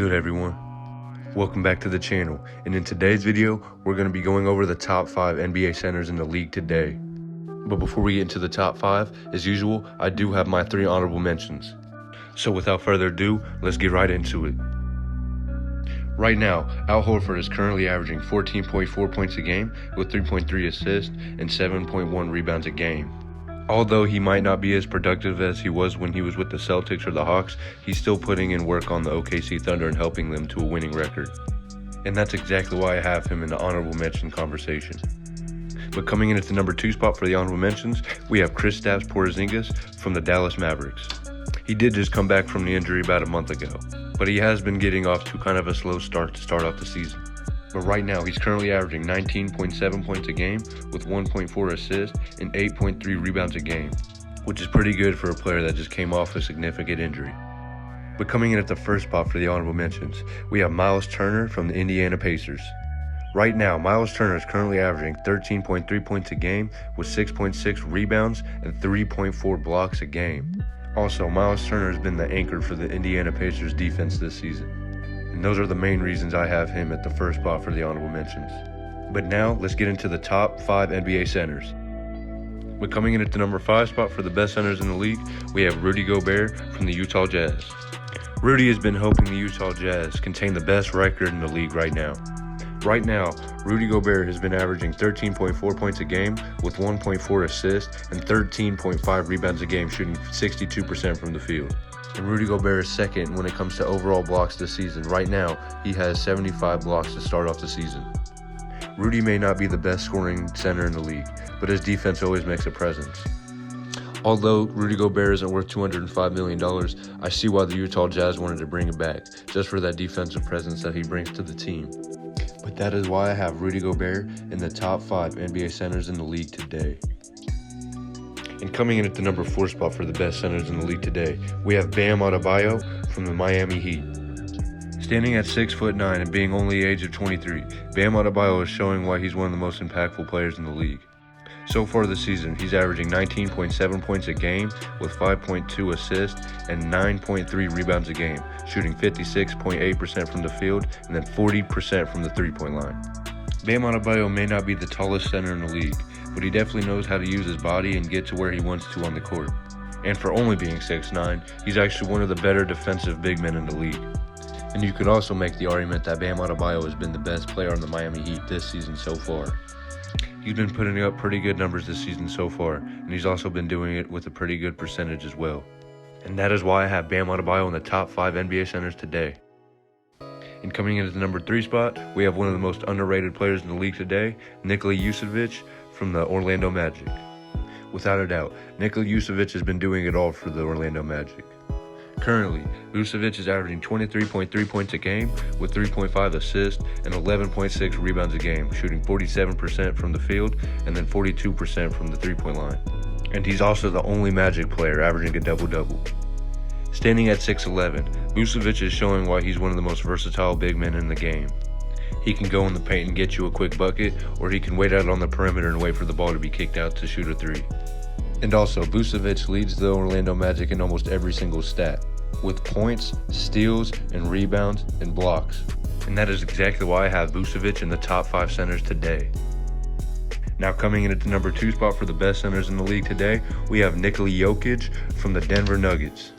good, everyone? Welcome back to the channel, and in today's video we're going to be going over the top 5 NBA centers in the league today. But before we get into the top 5, as usual, I do have my 3 honorable mentions. So without further ado, let's get right into it. Right now, Al Horford is currently averaging 14.4 points a game with 3.3 assists and 7.1 rebounds a game. Although he might not be as productive as he was when he was with the Celtics or the Hawks, he's still putting in work on the OKC Thunder and helping them to a winning record. And that's exactly why I have him in the honorable mention conversation. But coming in at the number 2 spot for the honorable mentions, we have Kristaps Porzingis from the Dallas Mavericks. He did just come back from the injury about a month ago, but he has been getting off to kind of a slow start to start off the season. But right now, he's currently averaging 19.7 points a game with 1.4 assists and 8.3 rebounds a game, which is pretty good for a player that just came off a significant injury. But coming in at the first spot for the honorable mentions, we have Miles Turner from the Indiana Pacers. Right now, Miles Turner is currently averaging 13.3 points a game with 6.6 rebounds and 3.4 blocks a game. Also, Miles Turner has been the anchor for the Indiana Pacers defense this season. And those are the main reasons I have him at the first spot for the honorable mentions. But now, let's get into the top 5 NBA centers. But coming in at the number 5 spot for the best centers in the league, we have Rudy Gobert from the Utah Jazz. Rudy has been helping the Utah Jazz contain the best record in the league right now. Right now, Rudy Gobert has been averaging 13.4 points a game with 1.4 assists and 13.5 rebounds a game, shooting 62% from the field. And Rudy Gobert is second when it comes to overall blocks this season. Right now, he has 75 blocks to start off the season. Rudy may not be the best scoring center in the league, but his defense always makes a presence. Although Rudy Gobert isn't worth $205 million, I see why the Utah Jazz wanted to bring him back, just for that defensive presence that he brings to the team. But that is why I have Rudy Gobert in the top 5 NBA centers in the league today. And coming in at the number 4 spot for the best centers in the league today, we have Bam Adebayo from the Miami Heat. Standing at 6'9" and being only the age of 23, Bam Adebayo is showing why he's one of the most impactful players in the league. So far this season, he's averaging 19.7 points a game with 5.2 assists and 9.3 rebounds a game, shooting 56.8% from the field and then 40% from the three-point line. Bam Adebayo may not be the tallest center in the league, but he definitely knows how to use his body and get to where he wants to on the court. And for only being 6'9", he's actually one of the better defensive big men in the league. And you could also make the argument that Bam Adebayo has been the best player on the Miami Heat this season so far. He's been putting up pretty good numbers this season so far, and he's also been doing it with a pretty good percentage as well. And that is why I have Bam Adebayo in the top 5 NBA centers today. And coming in at the number 3 spot, we have one of the most underrated players in the league today, Nikola Vucevic from the Orlando Magic. Without a doubt, Nikola Vucevic has been doing it all for the Orlando Magic. Currently, Vucevic is averaging 23.3 points a game with 3.5 assists and 11.6 rebounds a game, shooting 47% from the field and then 42% from the three-point line. And he's also the only Magic player averaging a double-double. Standing at 6'11", Vucevic is showing why he's one of the most versatile big men in the game. He can go in the paint and get you a quick bucket, or he can wait out on the perimeter and wait for the ball to be kicked out to shoot a 3. And also, Vucevic leads the Orlando Magic in almost every single stat, with points, steals, and rebounds, and blocks. And that is exactly why I have Vucevic in the top 5 centers today. Now coming in at the number 2 spot for the best centers in the league today, we have Nikola Jokic from the Denver Nuggets.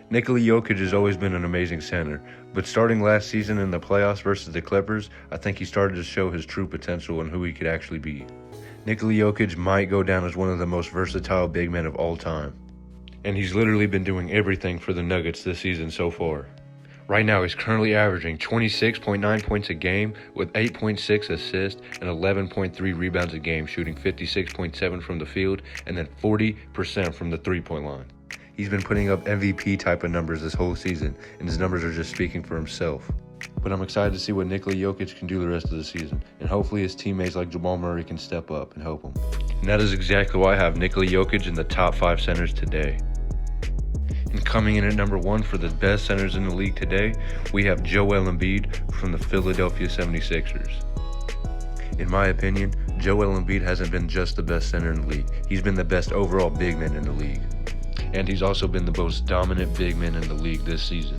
Nikola Jokic has always been an amazing center, but starting last season in the playoffs versus the Clippers, I think he started to show his true potential and who he could actually be. Nikola Jokic might go down as one of the most versatile big men of all time. And he's literally been doing everything for the Nuggets this season so far. Right now, he's currently averaging 26.9 points a game with 8.6 assists and 11.3 rebounds a game, shooting 56.7% from the field and then 40% from the three-point line. He's been putting up MVP type of numbers this whole season, and his numbers are just speaking for himself. But I'm excited to see what Nikola Jokic can do the rest of the season, and hopefully his teammates like Jamal Murray can step up and help him. And that is exactly why I have Nikola Jokic in the top 5 centers today. And coming in at number 1 for the best centers in the league today, we have Joel Embiid from the Philadelphia 76ers. In my opinion, Joel Embiid hasn't been just the best center in the league. He's been the best overall big man in the league. And he's also been the most dominant big man in the league this season.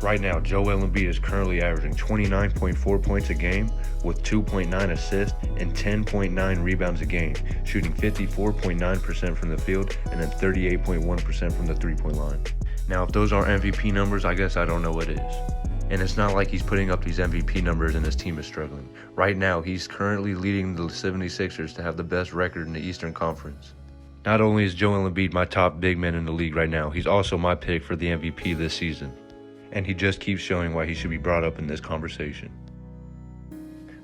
Right now, Joel Embiid is currently averaging 29.4 points a game with 2.9 assists and 10.9 rebounds a game, shooting 54.9% from the field and then 38.1% from the three-point line. Now, if those aren't MVP numbers, I guess I don't know what is. And it's not like he's putting up these MVP numbers and his team is struggling. Right now, he's currently leading the 76ers to have the best record in the Eastern Conference. Not only is Joel Embiid my top big man in the league right now, he's also my pick for the MVP this season. And he just keeps showing why he should be brought up in this conversation.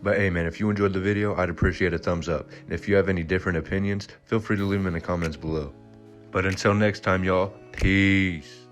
But hey man, if you enjoyed the video, I'd appreciate a thumbs up. And if you have any different opinions, feel free to leave them in the comments below. But until next time, y'all, peace.